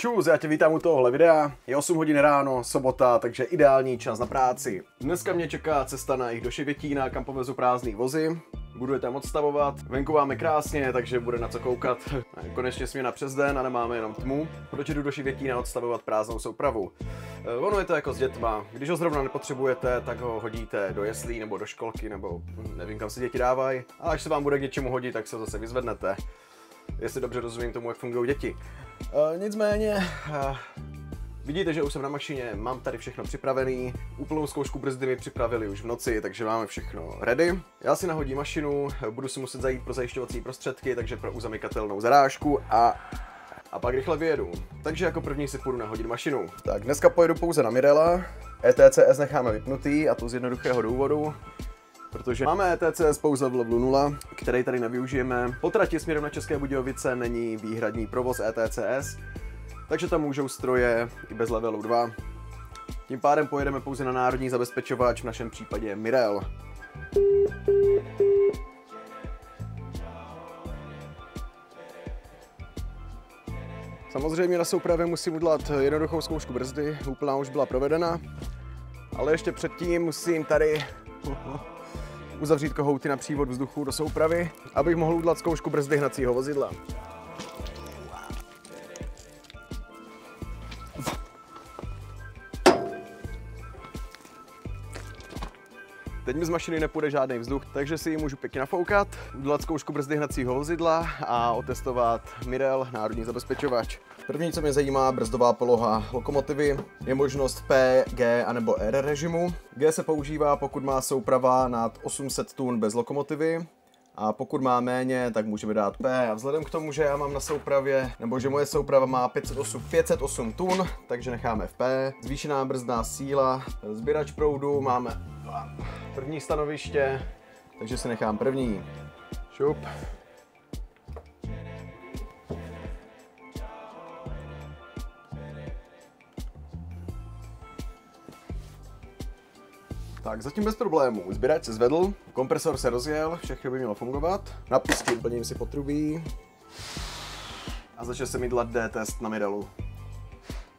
Čus, já tě vítám u tohohle videa. Je 8 hodin ráno, sobota, takže ideální čas na práci. Dneska mě čeká cesta na jich do Šivětína, kam povezu prázdný vozy. Budu je tam odstavovat. Venku máme krásně, takže bude na co koukat. Konečně směna přes den a nemáme jenom tmu. Proč jdu do Šivětína odstavovat prázdnou soupravu? Ono je to jako s dětma. Když ho zrovna nepotřebujete, tak ho hodíte do jeslí nebo do školky, nebo nevím, kam se děti dávají. A až se vám bude k něčemu hodit, tak se zase vyzvednete. Jestli dobře rozumím tomu, jak fungují děti. Nicméně, vidíte, že už jsem na mašině, mám tady všechno připravený. Úplnou zkoušku brzdy mi připravili už v noci, takže máme všechno ready. Já si nahodím mašinu, budu si muset zajít pro zajišťovací prostředky, takže pro uzamykatelnou zarážku a pak rychle vyjedu. Takže jako první si půjdu nahodit mašinu. Tak dneska pojedu pouze na Mirela. ETCS necháme vypnutý a to z jednoduchého důvodu. Protože máme ETCS pouze v levelu 0, který tady nevyužijeme. Po trati směrem na České Budějovice není výhradní provoz ETCS, takže tam můžou stroje i bez levelu 2. Tím pádem pojedeme pouze na národní zabezpečovač, v našem případě Mirel. Samozřejmě na soupravě musím udělat jednoduchou zkoušku brzdy, úplná už byla provedena, ale ještě předtím musím tady uzavřít kohouty na přívod vzduchu do soupravy, abych mohl udělat zkoušku brzdy hnacího vozidla. Teď mi z mašiny nepůjde žádný vzduch, takže si ji můžu pěkně nafoukat, udělat zkoušku brzdy hnacího vozidla a otestovat Mirel, národní zabezpečovač. První, co mě zajímá, brzdová poloha lokomotivy, je možnost P, G anebo R režimu. G se používá, pokud má souprava nad 800 tun bez lokomotivy, a pokud má méně, tak můžeme dát P. A vzhledem k tomu, že já mám na soupravě, nebo že moje souprava má 508 tun, takže necháme v P. Zvýšená brzdná síla, sběrač proudu, máme první stanoviště, takže si nechám první. Šup. Tak, zatím bez problémů. Sběrač se zvedl, kompresor se rozjel, všechno by mělo fungovat. Napustím, plním si potrubí a začne se mi dělat D-test na Mirelu.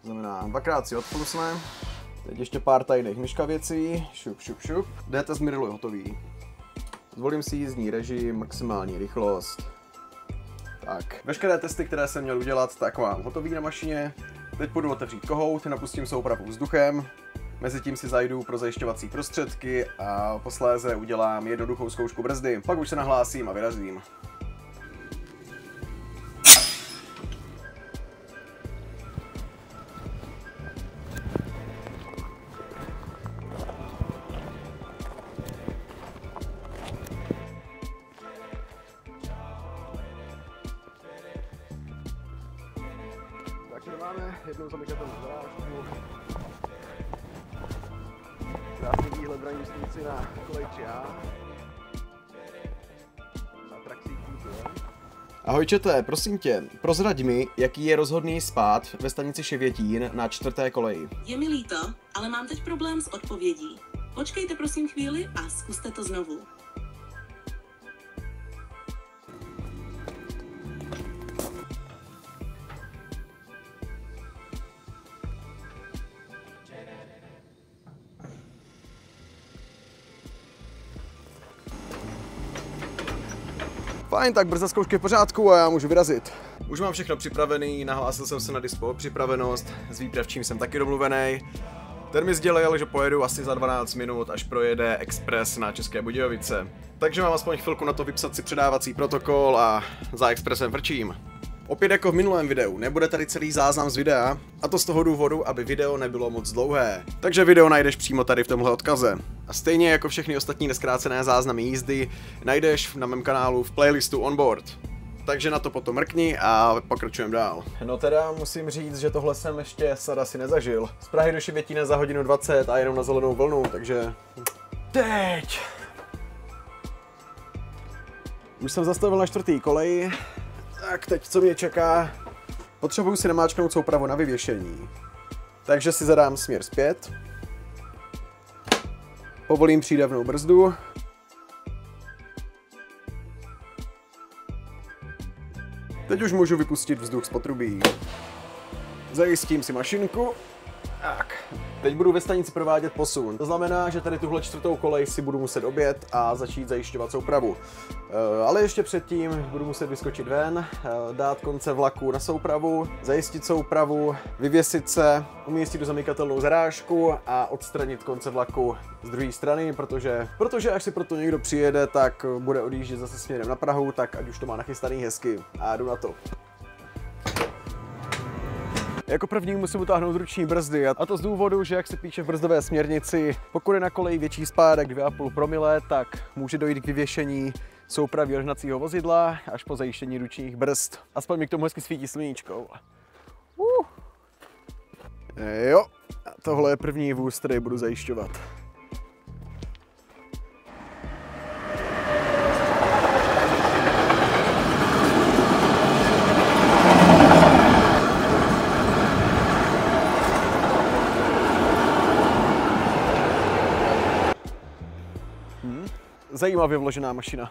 To znamená, dvakrát si odplusne, teď ještě pár tajných myškavěcí, šup, šup, šup. D-test Mirelu je hotový. Zvolím si jízdní režim, maximální rychlost. Tak, veškeré testy, které jsem měl udělat, tak mám hotový na mašině. Teď půjdu otevřít kohout, napustím soupravu vzduchem. Mezitím si zajdu pro zajišťovací prostředky a posléze udělám jednoduchou zkoušku brzdy. Pak už se nahlásím a vyrazím. Takže máme jednou zamykatelnou zarážku. Krásný výhled v ranní stanici na kolej 3A. Ahoj čete, prosím tě, prozrať mi, jaký je rozhodný spád ve stanici Šivětín na 4. koleji. Je mi líto, ale mám teď problém s odpovědí. Počkejte prosím chvíli a zkuste to znovu. Fajn, tak brzda zkoušky v pořádku a já můžu vyrazit. Už mám všechno připravený, nahlásil jsem se na dispo připravenost, s výpravčím jsem taky domluvený. Ten mi sdělil, že pojedu asi za 12 minut, až projede Express na České Budějovice. Takže mám aspoň chvilku na to vypsat si předávací protokol a za Expressem vrčím. Opět jako v minulém videu, nebude tady celý záznam z videa, a to z toho důvodu, aby video nebylo moc dlouhé. Takže video najdeš přímo tady v tomhle odkaze. A stejně jako všechny ostatní nezkrácené záznamy jízdy, najdeš na mém kanálu v playlistu Onboard. Takže na to potom mrkni a pokračujeme dál. No teda musím říct, že tohle jsem ještě snad asi nezažil. Z Prahy do Šivětína za 1:20 a jenom na zelenou vlnu, takže... Teď! Už jsem zastavil na 4. koleji. Tak teď co mě čeká? Potřebuju si namáčknout soupravu na vyvěšení. Takže si zadám směr zpět. Povolím přídavnou brzdu. Teď už můžu vypustit vzduch z potrubí. Zajistím si mašinku. Tak, teď budu ve stanici provádět posun. To znamená, že tady tuhle čtvrtou kolej si budu muset objet a začít zajišťovat soupravu. Ale ještě předtím budu muset vyskočit ven, dát konce vlaku na soupravu, zajistit soupravu, vyvěsit se, umístit do zamykatelnou zarážku a odstranit konce vlaku z druhé strany, protože až si proto někdo přijede, tak bude odjíždět zase směrem na Prahu, tak ať už to má nachystaný hezky a jdu na to. Jako první musím utáhnout ruční brzdy a to z důvodu, že jak se píše v brzdové směrnici, pokud je na koleji větší spádek 2,5 promile, tak může dojít k vyvěšení soupravy hnacího vozidla až po zajištění ručních brzd. Aspoň mi k tomu hezky svítí sluníčkou. Jo, a tohle je první vůz, který budu zajišťovat. Zajímavě vložená mašina.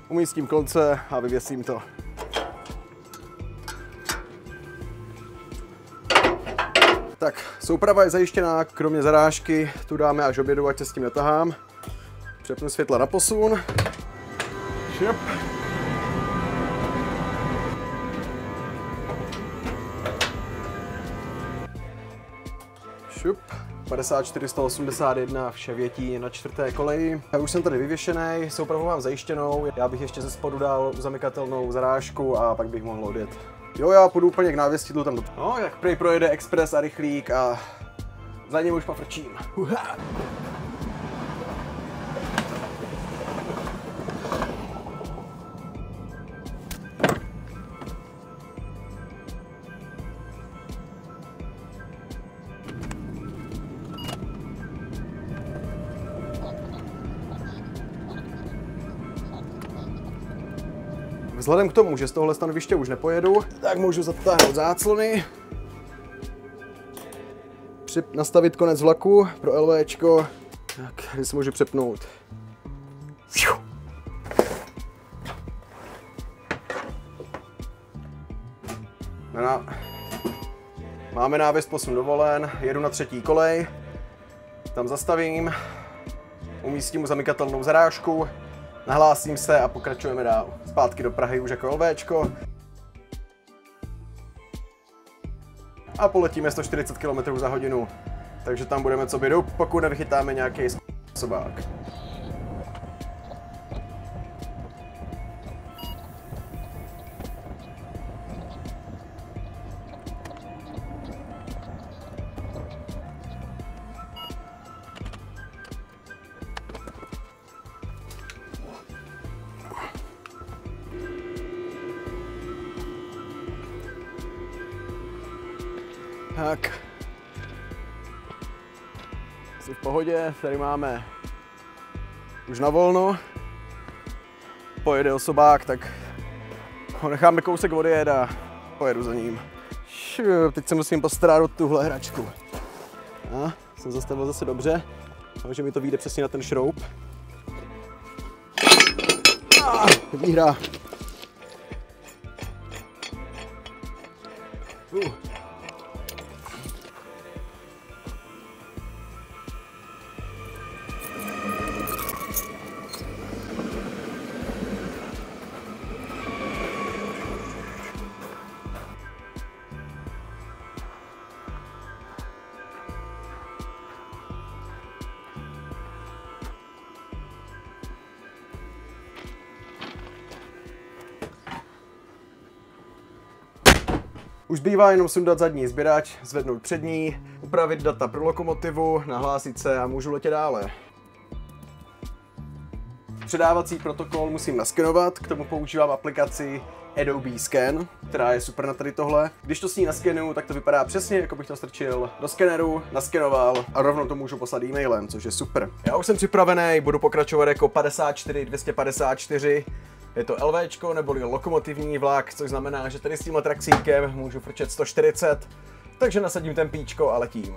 Umístím konce a vyvěsím to. Tak, souprava je zajištěná, kromě zarážky, tu dáme až obědu, ať se s tím netahám. Přepnu světla na posun. Šup. Šup. 54-181 vše větí na čtvrté koleji. Já už jsem tady vyvěšený, soupravu mám zajištěnou, já bych ještě ze spodu dal zamykatelnou zarážku a pak bych mohl odjet. Jo, já půjdu úplně k návěstidlu tam do... No, jak prej projede expres a rychlík a za ním už pofrčím. Vzhledem k tomu, že z tohohle stanoviště už nepojedu, tak můžu zatáhnout záclony, nastavit konec vlaku pro LVčko, tak, kdy se můžu přepnout. Máme návěst posun dovolen, jedu na třetí kolej, tam zastavím, umístím mu zamykatelnou zarážku, nahlásím se a pokračujeme dál. Zpátky do Prahy už jako LVčko. A poletíme 140 km za hodinu. Takže tam budeme co by dup, pokud nevychytáme nějaký sobák. Tak, jsi v pohodě, tady máme už na volno, pojede osobák, tak ho necháme kousek odjet a pojedu za ním. Teď se musím postarat o tuhle hračku. A, jsem zastavil zase dobře, takže mi to vyjde přesně na ten šroub. Výhra. Už zbývá jenom sundat zadní sběrač, zvednout přední, upravit data pro lokomotivu, nahlásit se a můžu letět dále. Předávací protokol musím naskenovat, k tomu používám aplikaci Adobe Scan, která je super na tady tohle. Když to s ní naskenuju, tak to vypadá přesně, jako bych to strčil do skeneru, naskenoval a rovnou to můžu poslat e-mailem, což je super. Já už jsem připravený, budu pokračovat jako 54 254. Je to LVčko neboli lokomotivní vlak, což znamená, že tady s tímhle trakcíkem můžu frčet 140, takže nasadím tempíčko a letím.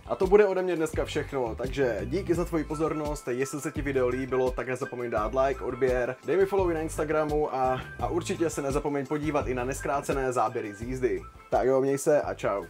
A to bude ode mě dneska všechno, takže díky za tvoji pozornost, jestli se ti video líbilo, tak nezapomeň dát like, odběr, dej mi follow na Instagramu a určitě se nezapomeň podívat i na neskrácené záběry z jízdy. Tak jo, měj se a čau.